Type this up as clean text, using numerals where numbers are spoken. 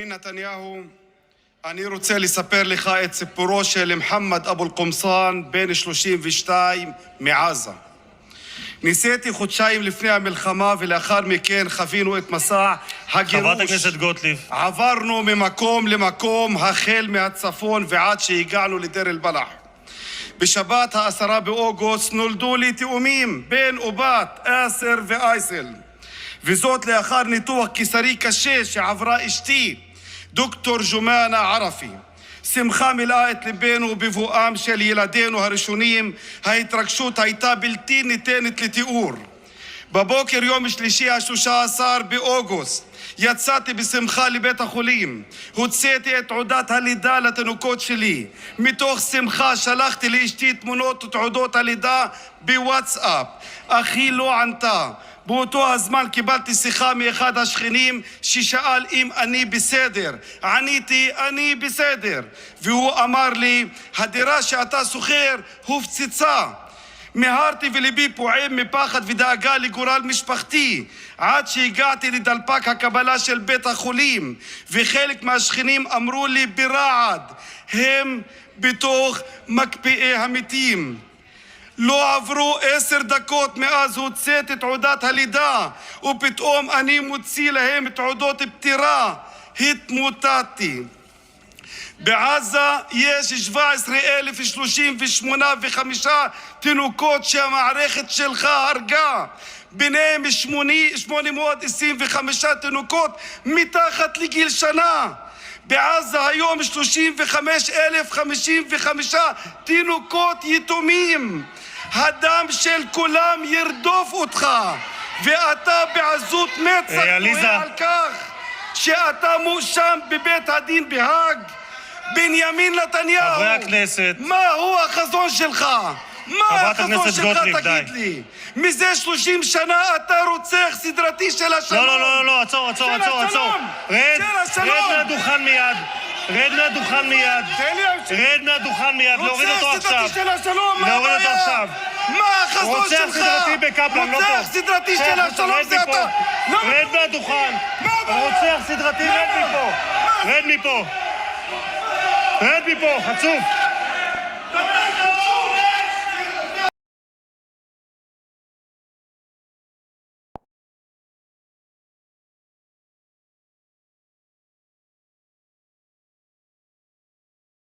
נתניהו, אני רוצה לספר לך את סיפורו של מוחמד אבו אל-קומסאן, בן 32 מעזה. ניסיתי חודשיים לפני המלחמה ולאחר מכן חווינו את מסע הגירוש. חברת הכנסת גוטליב. עברנו ממקום למקום החל מהצפון ועד שהגענו לדיר אל-בלח. בשבת ה10 באוגוסט נולדו לי תאומים, בן ובת, אסר ואייסל. וזאת לאחר ניתוח קיסרי קשה שעברה אשתי, דוקטור ג'ומאנה ערפי. שמחה מילאה את ליבנו בבואם של ילדינו הראשונים. ההתרגשות הייתה בלתי ניתנת לתיאור. בבוקר יום שלישי ה13 באוגוסט יצאתי בשמחה לבית החולים. הוצאתי את תעודת הלידה לתינוקות שלי. מתוך שמחה שלחתי לאשתי תמונות ותעודות הלידה בוואטסאפ. אחי לא ענתה. באותו הזמן קיבלתי שיחה מאחד השכנים ששאל אם אני בסדר. עניתי, אני בסדר. והוא אמר לי, הדירה שאתה שוכר הופצצה. מהרתי וליבי פועם מפחד ודאגה לגורל משפחתי, עד שהגעתי לדלפק הקבלה של בית החולים, וחלק מהשכנים אמרו לי ברעד, הם בתוך מקפיאי המתים. לא עברו 10 דקות מאז הוצאתי תעודת הלידה, ופתאום אני מוציא להם תעודות פטירה. התמוטטתי. בעזה יש 17,038 תינוקות שהמערכת שלך הרגה. ביניהם 825 תינוקות מתחת לגיל שנה. בעזה היום 35,055 תינוקות יתומים. הדם של כולם ירדוף אותך, ואתה בעזות מצח תוהה על כך שאתה מואשם בבית הדין בהאג. בנימין נתניהו, חברי הכנסת, מהו החזון שלך? מה החזון שלך, תגיד לי? מזה 30 שנה אתה רוצח סדרתי של השלום. לא, עצור. רד מהדוכן מיד. רד מהדוכן מיד. להוריד אותו עכשיו. מה החזון שלך? רוצח סדרתי בקפלן, לא פה. רוצח סדרתי של השלום זה אתה. רד מהדוכן. רוצח סדרתי, רד מפה. רד מפה, חצוף.